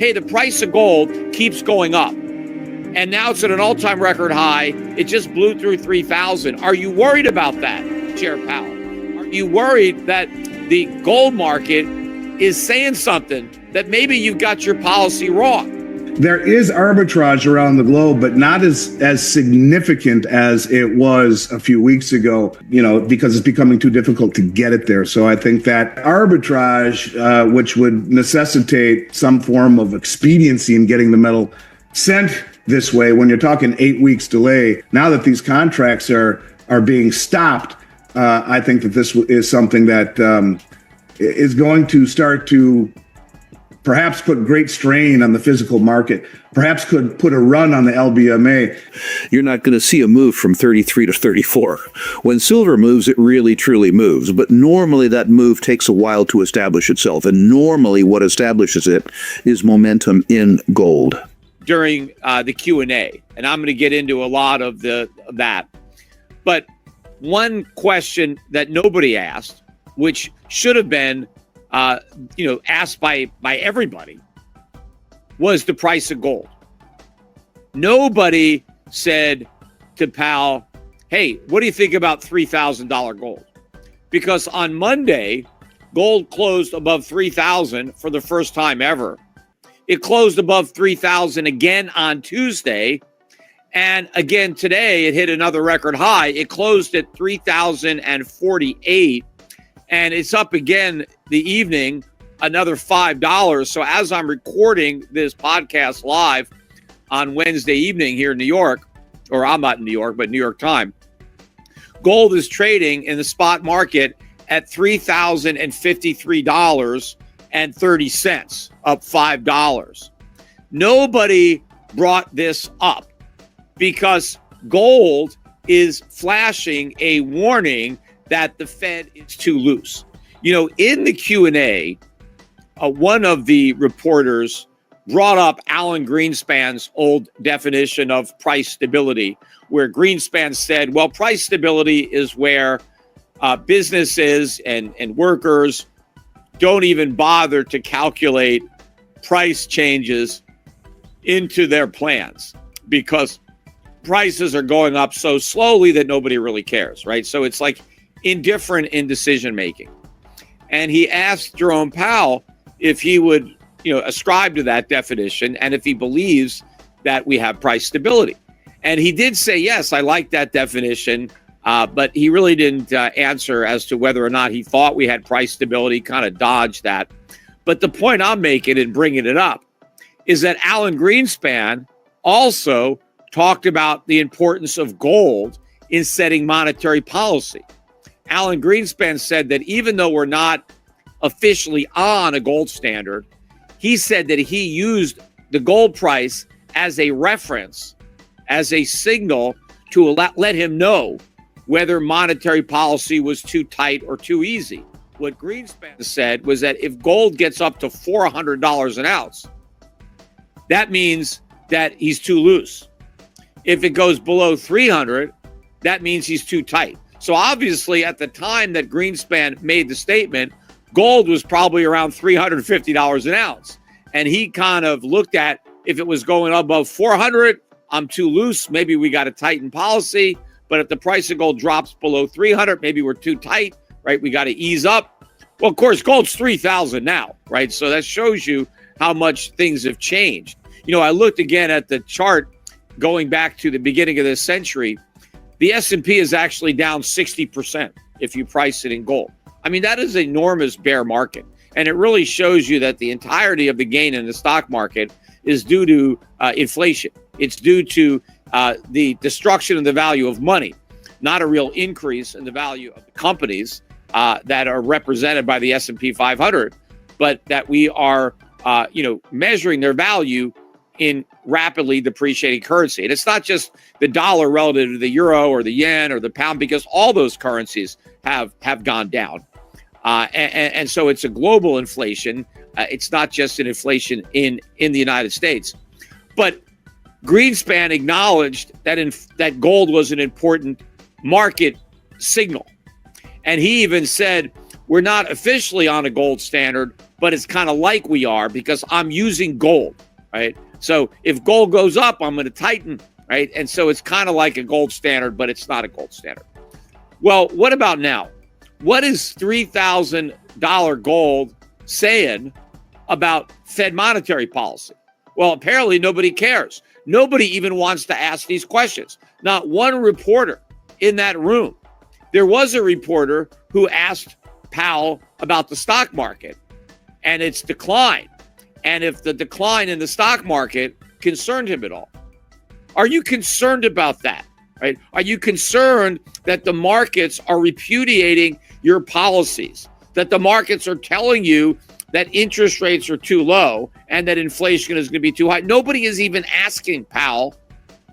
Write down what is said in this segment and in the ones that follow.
hey, the price of gold keeps going up. And now it's at an all-time record high. It just blew through 3,000. Are you worried about that, Chair Powell? Are you worried that the gold market is saying something that maybe you've got your policy wrong? There is arbitrage around the globe, but not as significant as it was a few weeks ago, because it's becoming too difficult to get it there. So I think that arbitrage, which would necessitate some form of expediency in getting the metal sent this way, when you're talking 8 weeks delay, now that these contracts are being stopped, I think that this is something that is going to start to perhaps put great strain on the physical market, perhaps could put a run on the LBMA. You're not going to see a move from 33 to 34. When silver moves, it really, truly moves. But normally that move takes a while to establish itself. And normally what establishes it is momentum in gold. During the Q&A, and I'm going to get into a lot of that. But one question that nobody asked, which should have been asked by everybody, was the price of gold. Nobody said to Powell, hey, what do you think about $3,000 gold? Because on Monday, gold closed above 3,000 for the first time ever. It closed above 3,000 again on Tuesday. And again today, it hit another record high. It closed at 3,048. And it's up again the evening, another $5. So as I'm recording this podcast live on Wednesday evening here in New York, or I'm not in New York, but New York time, gold is trading in the spot market at $3,053.30, up $5. Nobody brought this up because gold is flashing a warning that the Fed is too loose. In the Q&A, one of the reporters brought up Alan Greenspan's old definition of price stability, where Greenspan said, well, price stability is where businesses and workers don't even bother to calculate price changes into their plans because prices are going up so slowly that nobody really cares, right? So it's like indifferent in decision making. And he asked Jerome Powell if he would, ascribe to that definition and if he believes that we have price stability. And he did say, yes, I like that definition, but he really didn't answer as to whether or not he thought we had price stability, kind of dodged that. But the point I'm making in bringing it up is that Alan Greenspan also talked about the importance of gold in setting monetary policy. Alan Greenspan said that even though we're not officially on a gold standard, he said that he used the gold price as a reference, as a signal to let him know whether monetary policy was too tight or too easy. What Greenspan said was that if gold gets up to $400 an ounce, that means that he's too loose. If it goes below 300, that means he's too tight. So obviously, at the time that Greenspan made the statement, gold was probably around $350 an ounce. And he kind of looked at, if it was going above 400, I'm too loose. Maybe we got to tighten policy. But if the price of gold drops below 300, maybe we're too tight, right? We got to ease up. Well, of course, gold's 3,000 now, right? So that shows you how much things have changed. I looked again at the chart going back to the beginning of this century. The S&P is actually down 60% if you price it in gold. I mean, that is an enormous bear market. And it really shows you that the entirety of the gain in the stock market is due to inflation. It's due to the destruction of the value of money, not a real increase in the value of the companies that are represented by the S&P 500, but that we are, measuring their value in rapidly depreciating currency. And it's not just the dollar relative to the euro or the yen or the pound, because all those currencies have gone down. And so it's a global inflation. It's not just an inflation in the United States. But Greenspan acknowledged that gold was an important market signal. And he even said, we're not officially on a gold standard, but it's kind of like we are because I'm using gold, right? So if gold goes up, I'm going to tighten, right? And so it's kind of like a gold standard, but it's not a gold standard. Well, what about now? What is $3,000 gold saying about Fed monetary policy? Well, apparently nobody cares. Nobody even wants to ask these questions. Not one reporter in that room. There was a reporter who asked Powell about the stock market and its decline, and if the decline in the stock market concerned him at all. Are you concerned about that? Right? Are you concerned that the markets are repudiating your policies, that the markets are telling you that interest rates are too low and that inflation is going to be too high? Nobody is even asking Powell,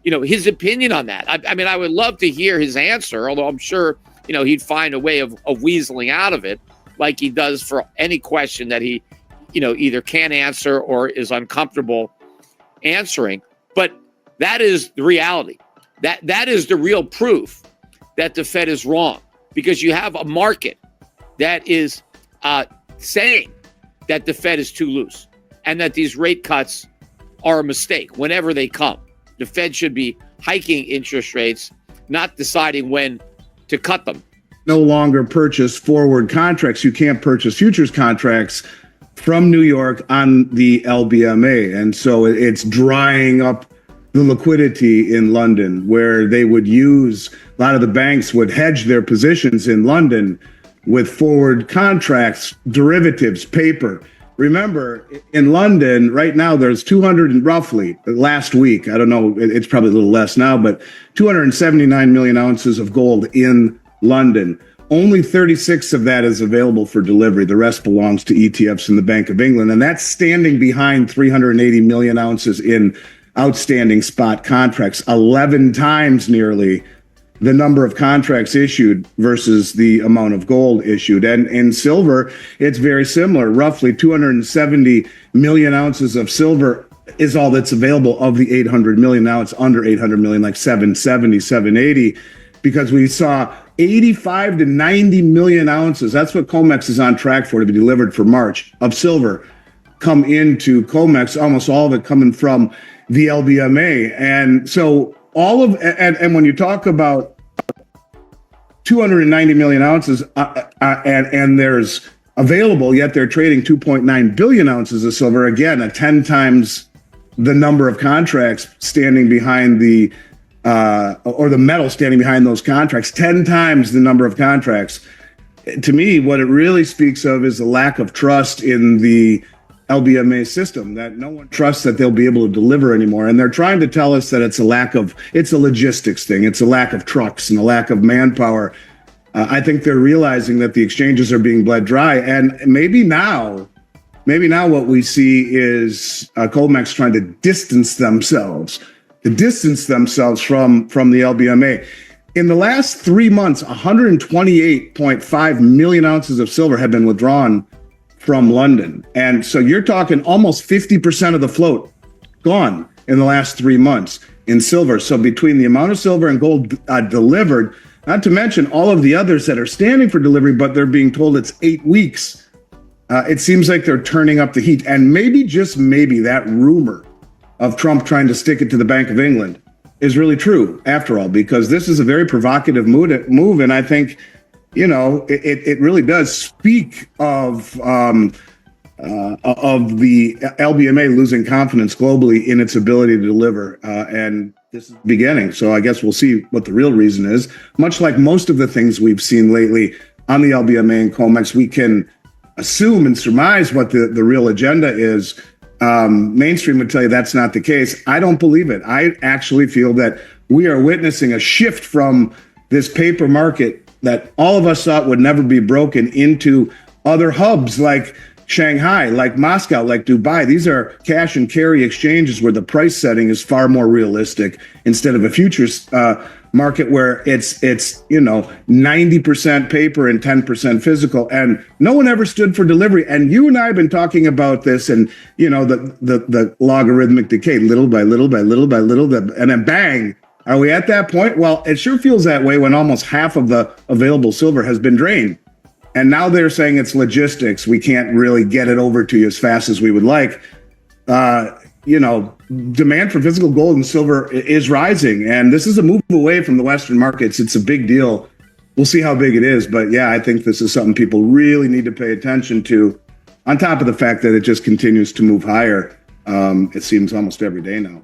his opinion on that. I mean, I would love to hear his answer, although I'm sure, he'd find a way of weaseling out of it like he does for any question that he, either can't answer or is uncomfortable answering. But that is the reality. That is the real proof that the Fed is wrong, because you have a market that is saying that the Fed is too loose and that these rate cuts are a mistake whenever they come. The Fed should be hiking interest rates, not deciding when to cut them. No longer purchase forward contracts. You can't purchase futures contracts from New York on the LBMA. And so it's drying up the liquidity in London, where they would use, a lot of the banks would hedge their positions in London with forward contracts, derivatives, paper. Remember, in London right now, there's 200 and roughly, last week, I don't know, it's probably a little less now, but 279 million ounces of gold in London. Only 36 of that is available for delivery. The rest belongs to ETFs in the Bank of England. And that's standing behind 380 million ounces in outstanding spot contracts, 11 times nearly the number of contracts issued versus the amount of gold issued. And in silver, it's very similar. Roughly 270 million ounces of silver is all that's available of the 800 million. Now it's under 800 million, like 770, 780, because we saw 85 to 90 million ounces. That's what COMEX is on track for, to be delivered for March, of silver come into COMEX, almost all of it coming from the LBMA. And so all of, and when you talk about 290 million ounces and there's available, yet they're trading 2.9 billion ounces of silver, again, at 10 times the number of contracts standing behind the, or the metal standing behind those contracts, 10 times the number of contracts. To me, what it really speaks of is the lack of trust in the LBMA system, that no one trusts that they'll be able to deliver anymore. And they're trying to tell us that it's a logistics thing. It's a lack of trucks and a lack of manpower. I think they're realizing that the exchanges are being bled dry. And maybe now what we see is COMEX trying to distance themselves from the LBMA. In the last 3 months, 128.5 million ounces of silver have been withdrawn from London. And so you're talking almost 50% of the float gone in the last 3 months in silver. So between the amount of silver and gold delivered, not to mention all of the others that are standing for delivery, but they're being told it's 8 weeks. It seems like they're turning up the heat. And maybe, just maybe, that rumor of Trump trying to stick it to the Bank of England is really true after all, because this is a very provocative move. And I think, it really does speak of the LBMA losing confidence globally in its ability to deliver. And this is the beginning. So I guess we'll see what the real reason is. Much like most of the things we've seen lately on the LBMA and COMEX, we can assume and surmise what the real agenda is. Mainstream would tell you that's not the case. I don't believe it. I actually feel that we are witnessing a shift from this paper market that all of us thought would never be broken into other hubs like Shanghai, like Moscow, like Dubai. These are cash and carry exchanges where the price setting is far more realistic, instead of a futures market where it's 90% paper and 10% physical. And no one ever stood for delivery. And you and I have been talking about this, and the logarithmic decay, little by little by little by little, and then bang. Are we at that point? Well, it sure feels that way when almost half of the available silver has been drained. And now they're saying it's logistics. We can't really get it over to you as fast as we would like. Demand for physical gold and silver is rising. And this is a move away from the Western markets. It's a big deal. We'll see how big it is. But yeah, I think this is something people really need to pay attention to, on top of the fact that it just continues to move higher. It seems almost every day now.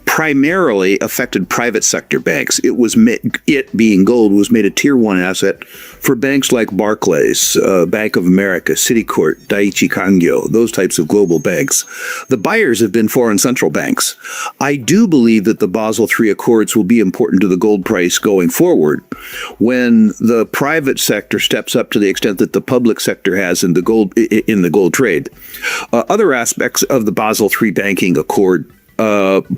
Primarily affected private sector banks. It being gold was made a tier 1 asset for banks like Barclays, Bank of America, Citicorp, Daiichi Kangyo, those types of global banks. The buyers have been foreign central banks. I do believe that the Basel III Accords will be important to the gold price going forward when the private sector steps up to the extent that the public sector has in the gold trade. Other aspects of the Basel III Banking Accord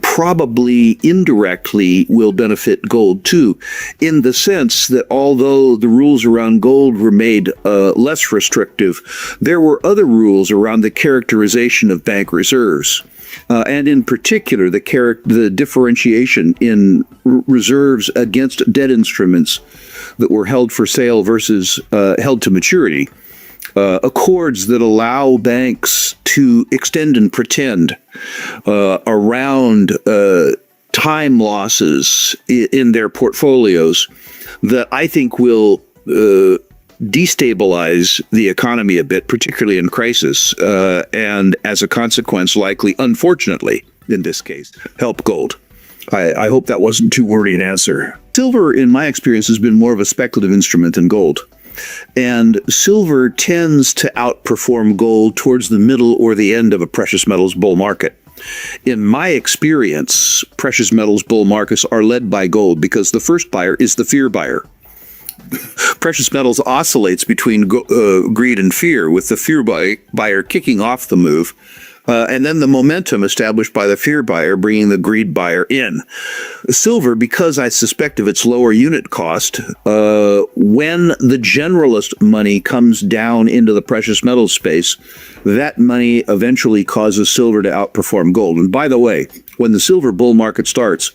probably indirectly will benefit gold too, in the sense that although the rules around gold were made less restrictive, there were other rules around the characterization of bank reserves. And in particular, the differentiation in reserves against debt instruments that were held for sale versus held to maturity. Accords that allow banks to extend and pretend around time losses in their portfolios that I think will destabilize the economy a bit, particularly in crisis, and as a consequence, likely, unfortunately, in this case, help gold. I hope that wasn't too wordy an answer. Silver, in my experience, has been more of a speculative instrument than gold. And silver tends to outperform gold towards the middle or the end of a precious metals bull market. In my experience, precious metals bull markets are led by gold because the first buyer is the fear buyer. Precious metals oscillates between greed and fear, with the fear buyer kicking off the move, and then the momentum established by the fear buyer bringing the greed buyer in. Silver, because I suspect of its lower unit cost, when the generalist money comes down into the precious metals space, that money eventually causes silver to outperform gold. And by the way, when the silver bull market starts,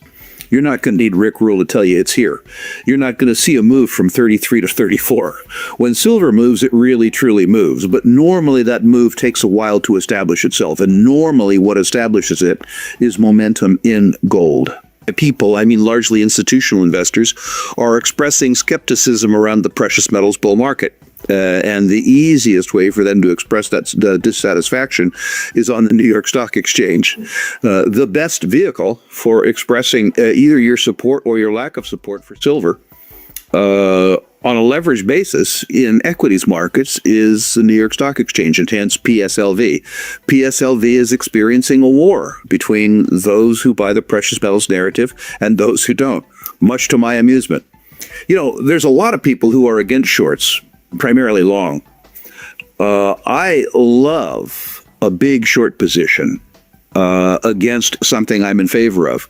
you're not going to need Rick Rule to tell you it's here. You're not going to see a move from 33 to 34. When silver moves, it really, truly moves. But normally that move takes a while to establish itself. And normally what establishes it is momentum in gold. People, I mean largely institutional investors, are expressing skepticism around the precious metals bull market. And the easiest way for them to express that dissatisfaction is on the New York Stock Exchange. The best vehicle for expressing either your support or your lack of support for silver on a leverage basis in equities markets is the New York Stock Exchange, and hence PSLV. PSLV is experiencing a war between those who buy the precious metals narrative and those who don't, much to my amusement. You know, there's a lot of people who are against shorts, primarily long. I love a big short position against something I'm in favor of.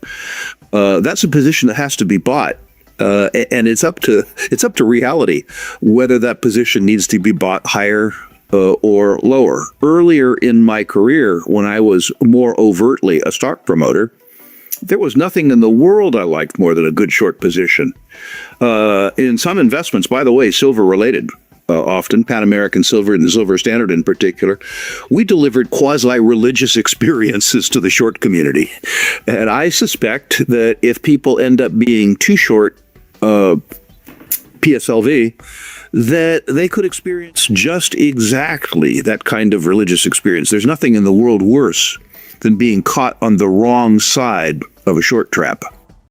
That's a position that has to be bought. And it's up to reality whether that position needs to be bought higher or lower. Earlier in my career, when I was more overtly a stock promoter, there was nothing in the world I liked more than a good short position. In some investments, by the way, silver related, often Pan American Silver and the Silver Standard in particular, we delivered quasi-religious experiences to the short community. And I suspect that if people end up being too short PSLV, that they could experience just exactly that kind of religious experience. There's nothing in the world worse than being caught on the wrong side of a short trap.